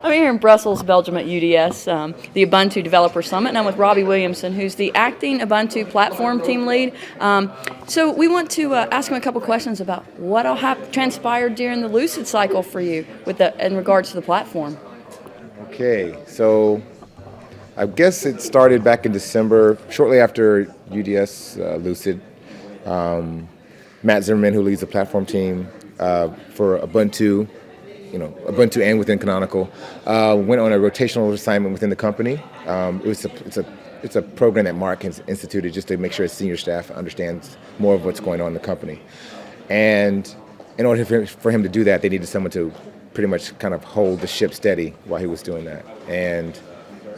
I'm here in Brussels, Belgium at UDS, the Ubuntu Developer Summit, and I'm with Robbie Williamson, who's the acting Ubuntu platform team lead. So we want to ask him a couple questions about what all transpired during the Lucid cycle for you in regards to the platform. Okay, so I guess it started back in December, shortly after UDS Lucid. Matt Zimmerman, who leads the platform team for Ubuntu, Ubuntu and within Canonical, went on a rotational assignment within the company. It's a program that Mark has instituted just to make sure his senior staff understands more of what's going on in the company. And in order for him to do that, they needed someone to pretty much kind of hold the ship steady while he was doing that. And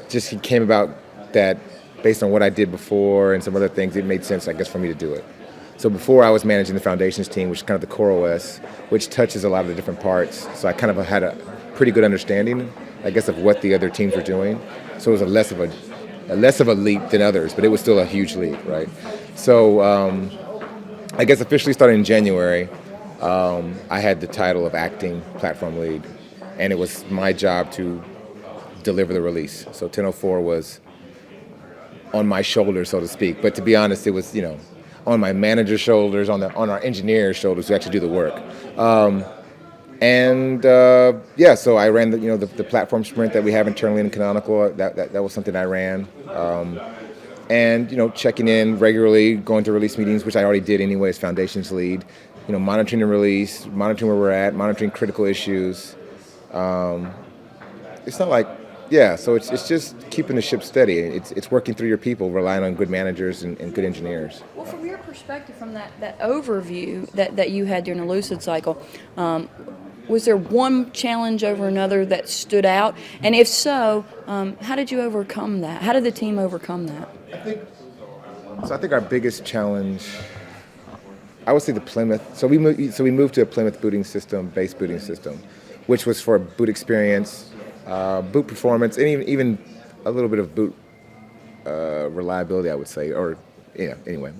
just he came about that based on what I did before and some other things, it made sense, I guess, for me to do it. So before I was managing the foundations team, which is kind of the core OS, which touches a lot of the different parts. So I kind of had a pretty good understanding, I guess, of what the other teams were doing. So it was less of a leap than others, but it was still a huge leap, right? So I guess officially starting in January, I had the title of acting platform lead, and it was my job to deliver the release. So 1004 was on my shoulders, so to speak. But to be honest, it was, on my manager's shoulders, on our engineer's shoulders to actually do the work. So I ran the platform sprint that we have internally in Canonical. That was something I ran. Checking in regularly, going to release meetings, which I already did anyway as foundations lead. Monitoring the release, monitoring where we're at, monitoring critical issues. It's not like, so it's just keeping the ship steady. It's working through your people, relying on good managers and good engineers. Well, from your perspective, from that overview that you had during the Lucid cycle, was there one challenge over another that stood out? And if so, how did you overcome that? How did the team overcome that? I think our biggest challenge, I would say the Plymouth. So we moved to a Plymouth base booting system, which was for boot experience, boot performance, and even a little bit of boot reliability, I would say. Anyway.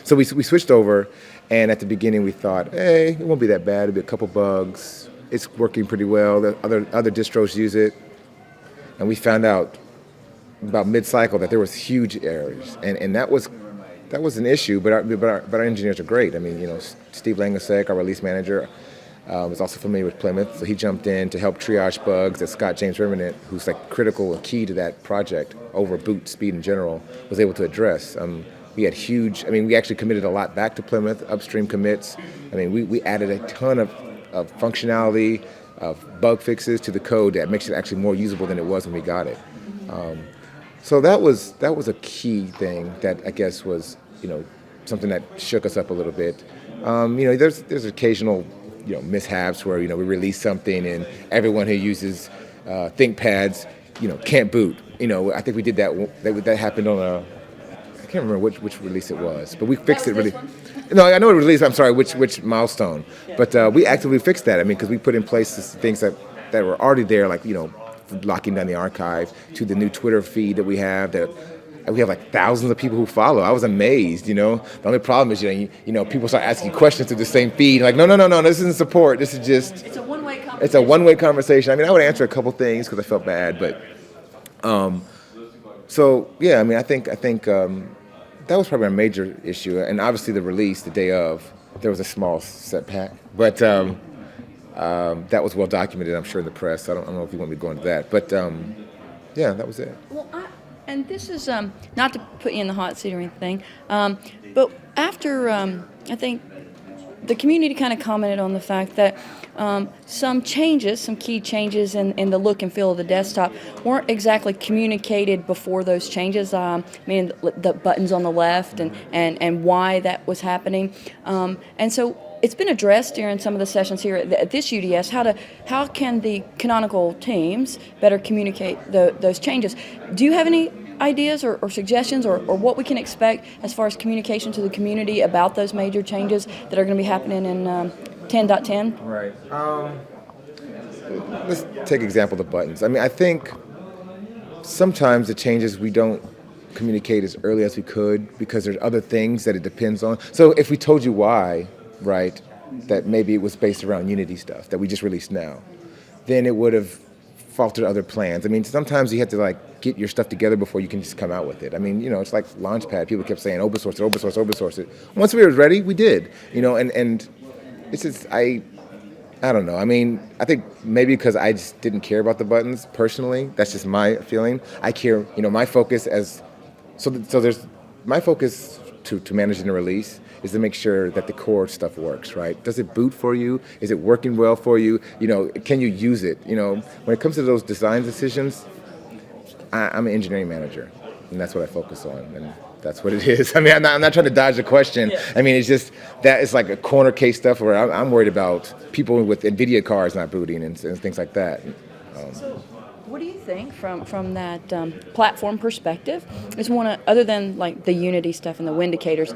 So we switched over, and at the beginning we thought, hey, it won't be that bad. It'll be a couple bugs. It's working pretty well. The other distros use it, and we found out about mid-cycle that there was huge errors, and that was an issue. But our engineers are great. I mean, Steve Langasek, our release manager, was also familiar with Plymouth, so he jumped in to help triage bugs that Scott James Revenant, who's like critical, a key to that project over boot speed in general, was able to address. We actually committed a lot back to Plymouth, upstream commits. I mean, we added a ton of functionality, of bug fixes to the code that makes it actually more usable than it was when we got it. So that was a key thing that I guess was, something that shook us up a little bit. There's occasional mishaps where we release something and everyone who uses ThinkPads can't boot. I think we did that happened on I can't remember which release it was, but we fixed it really. No, I know it released. I'm sorry, which milestone? Yeah. But we actively fixed that. I mean, because we put in place things that were already there, like locking down the archive, to the new Twitter feed that we have. That we have like thousands of people who follow. I was amazed. The only problem is people start asking questions through the same feed. Like, no, this isn't support. This is just. It's a one-way conversation. It's a one-way conversation. I mean, I would answer a couple things because I felt bad, but. I think that was probably a major issue, and obviously the release, the day of, there was a small setback, but that was well documented, I'm sure, in the press. I don't know if you want me to go into that, but that was it. Well, and this is not to put you in the hot seat or anything, but after I think the community kind of commented on the fact that some key changes in the look and feel of the desktop weren't exactly communicated before those changes. The buttons on the left and why that was happening. And so it's been addressed during some of the sessions here at this UDS, how can the Canonical teams better communicate those changes. Do you have any ideas or suggestions or what we can expect as far as communication to the community about those major changes that are going to be happening in 10.10? Right. Let's take example of the buttons. I mean, I think sometimes the changes we don't communicate as early as we could because there's other things that it depends on. So if we told you why, right, that maybe it was based around Unity stuff that we just released now, then it would have faltered other plans. I mean, sometimes you have to like get your stuff together before you can just come out with it. I mean, it's like Launchpad. People kept saying open source it, open source, open source it. Once we were ready, we did. And it's just I don't know. I mean, I think maybe because I just didn't care about the buttons personally. That's just my feeling. I care. My focus there's my focus to managing the release is to make sure that the core stuff works, right? Does it boot for you? Is it working well for you? Can you use it? When it comes to those design decisions, I'm an engineering manager, and that's what I focus on, and that's what it is. I mean, I'm not trying to dodge the question. Yeah. I mean, it's just that it's like a corner case stuff where I'm worried about people with NVIDIA cards not booting and things like that. So what do you think from that platform perspective? Is other than like the Unity stuff and the Windicators,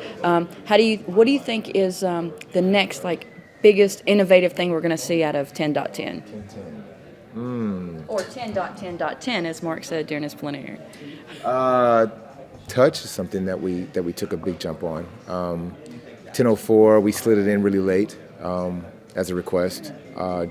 what do you think is the next like biggest innovative thing we're going to see out of 10.10? Or 10.10.10, as Mark said during his plenary. Touch is something that we took a big jump on. 10.04, we slid it in really late as a request,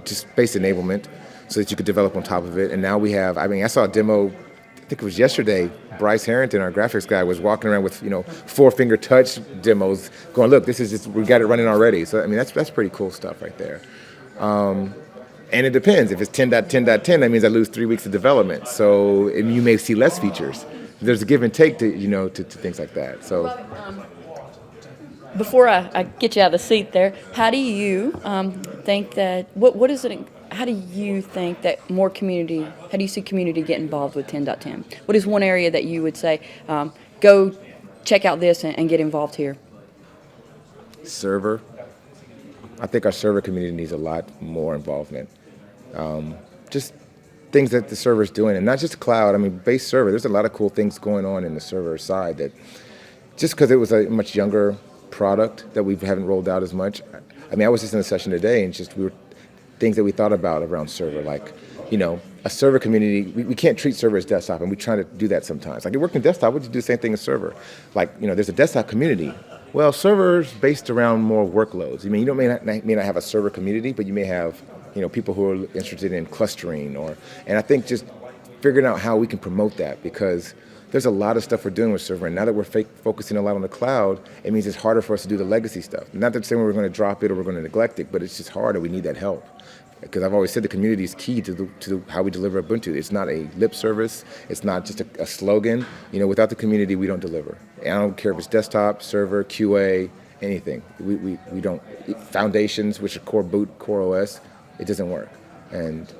just base enablement, so that you could develop on top of it. And now we have, I saw a demo, I think it was yesterday, Bryce Harrington, our graphics guy, was walking around with, 4-finger touch demos going, look, this is just, we got it running already. So, that's pretty cool stuff right there. And it depends. If it's 10.10.10, that means I lose 3 weeks of development. So, and you may see less features. There's a give and take to things like that. So, before I get you out of the seat there, how do you think that what is it? How do you think that how do you see community get involved with 10.10? What is one area that you would say, go check out this and get involved here? Server. I think our server community needs a lot more involvement. Just things that the server's doing, and not just cloud. Base server. There's a lot of cool things going on in the server side that, just because it was a much younger product that we haven't rolled out as much. I was just in a session today, and things that we thought about around server, like, a server community. We can't treat server as desktop, and we try to do that sometimes. Like, it worked in desktop, would you do the same thing as server? Like, there's a desktop community. Well, servers based around more workloads. You may not have a server community, but you may have people who are interested in clustering, and I think just figuring out how we can promote that, because there's a lot of stuff we're doing with server, and now that we're focusing a lot on the cloud, it means it's harder for us to do the legacy stuff. Not that saying we're going to drop it or we're going to neglect it, but it's just hard, and we need that help. Because I've always said the community is key to how we deliver Ubuntu. It's not a lip service. It's not just a slogan. Without the community, we don't deliver. And I don't care if it's desktop, server, QA, anything. We don't. Foundations, which are core boot, core OS, it doesn't work. And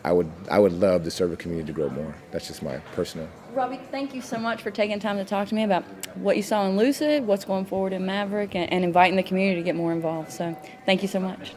I would love the server community to grow more. That's just my personal. Robbie, thank you so much for taking time to talk to me about what you saw in Lucid, what's going forward in Maverick, and inviting the community to get more involved. So thank you so much.